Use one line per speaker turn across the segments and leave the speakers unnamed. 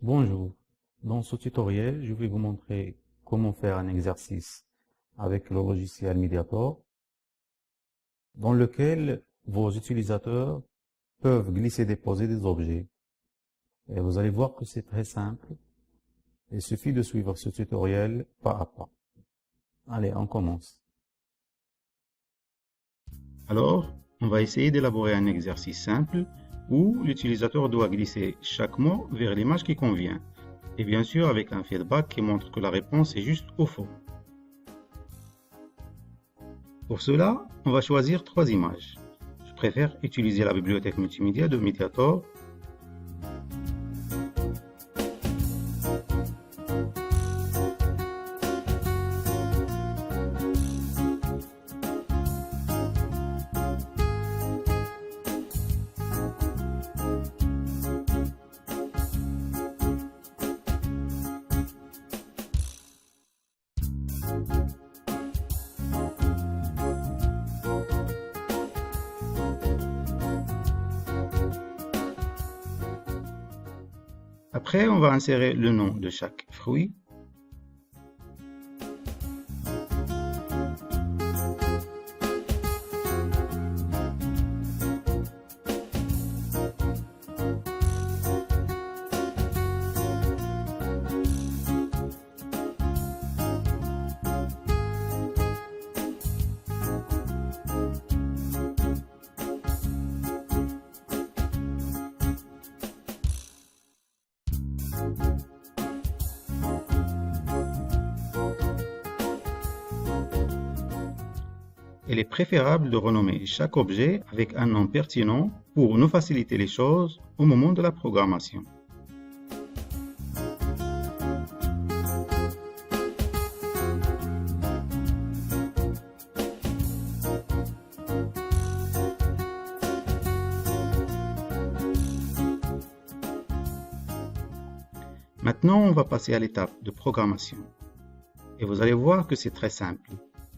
Bonjour, dans ce tutoriel, je vais vous montrer comment faire un exercice avec le logiciel Mediator, dans lequel vos utilisateurs peuvent glisser et déposer des objets. Et vous allez voir que c'est très simple. Il suffit de suivre ce tutoriel pas à pas. Allez, on commence.
Alors, on va essayer d'élaborer un exercice simple où l'utilisateur doit glisser chaque mot vers l'image qui convient. Et bien sûr avec un feedback qui montre que la réponse est juste ou faux. Pour cela, on va choisir 3 images. Je préfère utiliser la bibliothèque multimédia de Mediator. Après, on va insérer le nom de chaque fruit. Il est préférable de renommer chaque objet avec un nom pertinent pour nous faciliter les choses au moment de la programmation. Maintenant, on va passer à l'étape de programmation. Et vous allez voir que c'est très simple.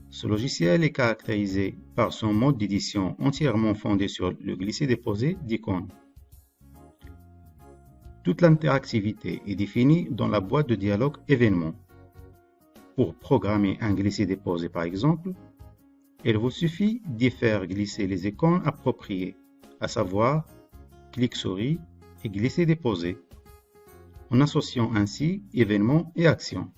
Ce logiciel est caractérisé par son mode d'édition entièrement fondé sur le glisser-déposer d'icônes. Toute l'interactivité est définie dans la boîte de dialogue événements. Pour programmer un glisser-déposer par exemple, il vous suffit d'y faire glisser les icônes appropriées, à savoir clic-souris et glisser-déposer, en associant ainsi événements et actions.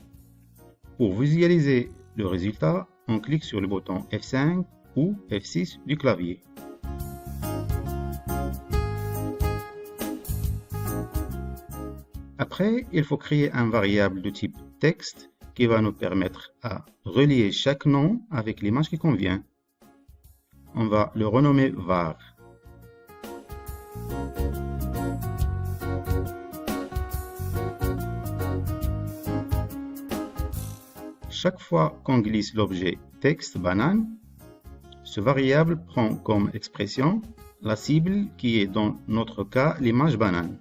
Pour visualiser le résultat, on clique sur le bouton F5 ou F6 du clavier. Après, il faut créer un variable de type texte qui va nous permettre à relier chaque nom avec l'image qui convient. On va le renommer var. Chaque fois qu'on glisse l'objet texte banane, ce variable prend comme expression la cible qui est dans notre cas l'image banane.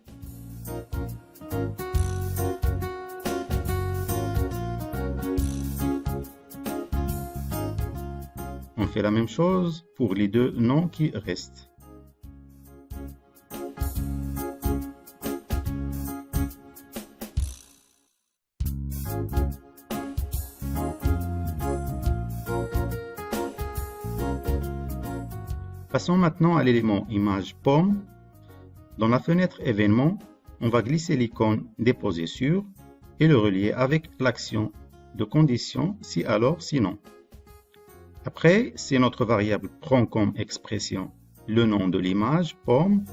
On fait la même chose pour les deux noms qui restent. Passons maintenant à l'élément image pomme. Dans la fenêtre événement, on va glisser l'icône déposer sur et le relier avec l'action de condition si alors sinon. Après, si notre variable prend comme expression le nom de l'image pomme,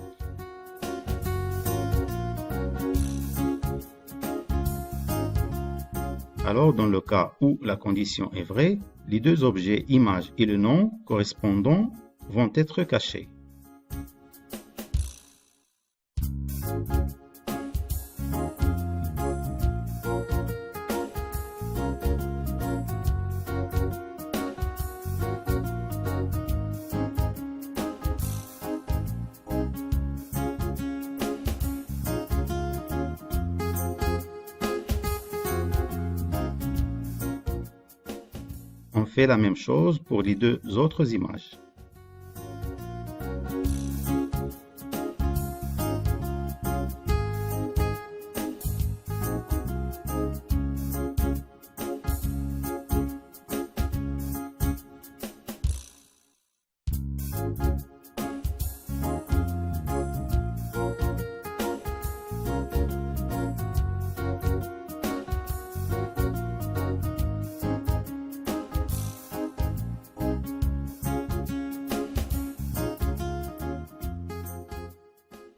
alors dans le cas où la condition est vraie, les deux objets image et le nom correspondants vont être cachés. On fait la même chose pour les deux autres images.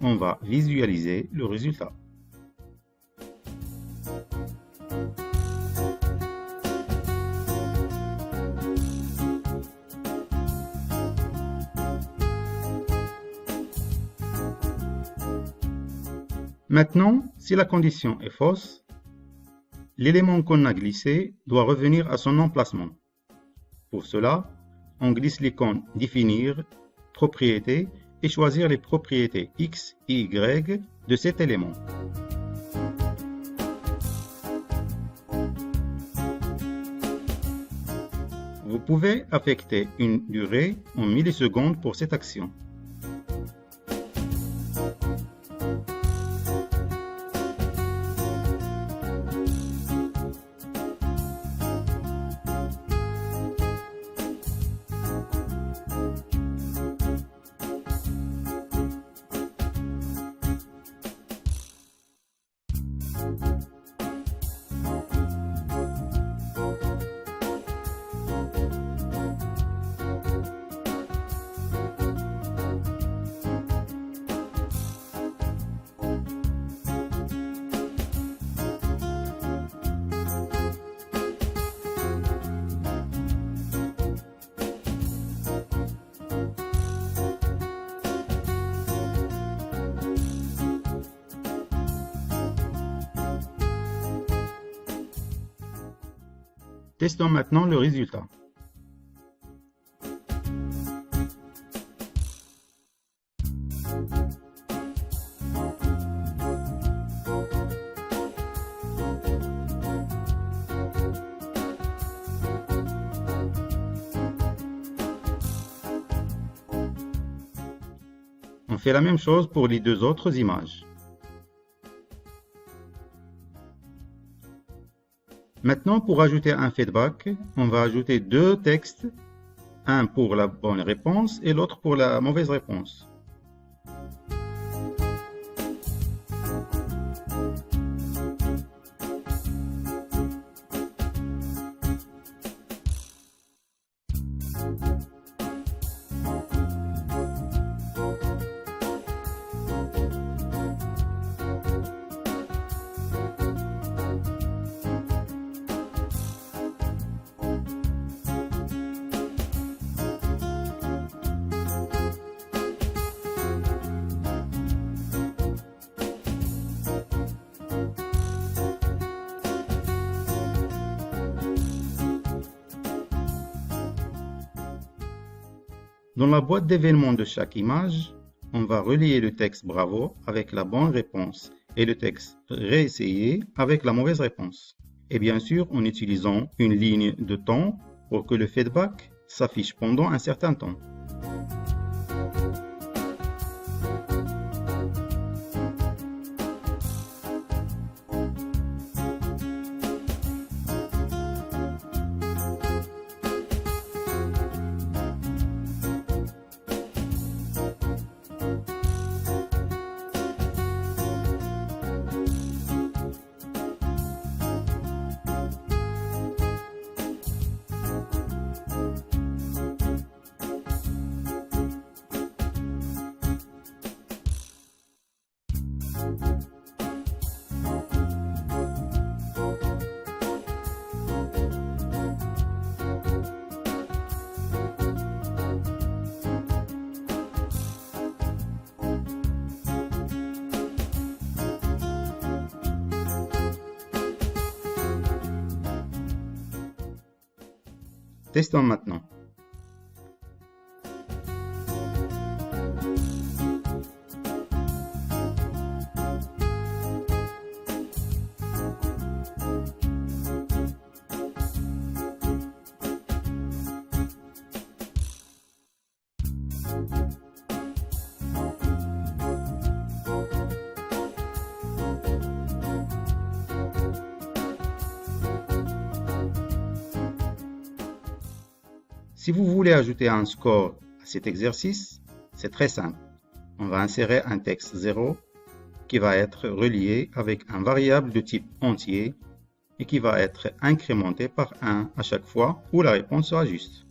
on va visualiser le résultat. Maintenant, si la condition est fausse, l'élément qu'on a glissé doit revenir à son emplacement. Pour cela, on glisse l'icône « Définir »,« Propriétés » et choisir les propriétés X et Y de cet élément. Vous pouvez affecter une durée en millisecondes pour cette action. Testons maintenant le résultat. On fait la même chose pour les deux autres images. Maintenant, pour ajouter un feedback, on va ajouter deux textes, un pour la bonne réponse et l'autre pour la mauvaise réponse. Dans la boîte d'événements de chaque image, on va relier le texte Bravo avec la bonne réponse et le texte Réessayer avec la mauvaise réponse. Et bien sûr, en utilisant une ligne de temps pour que le feedback s'affiche pendant un certain temps. Testons maintenant. Si vous voulez ajouter un score à cet exercice, c'est très simple. On va insérer un texte 0 qui va être relié avec un variable de type entier et qui va être incrémenté par 1 à chaque fois où la réponse sera juste.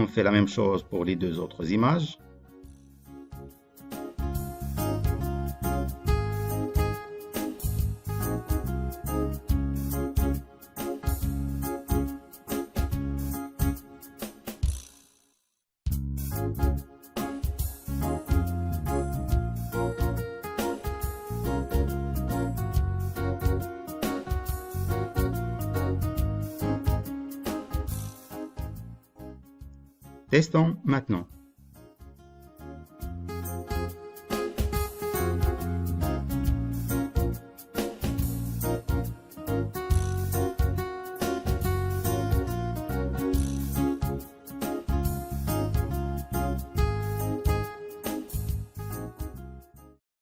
On fait la même chose pour les deux autres images. Testons maintenant.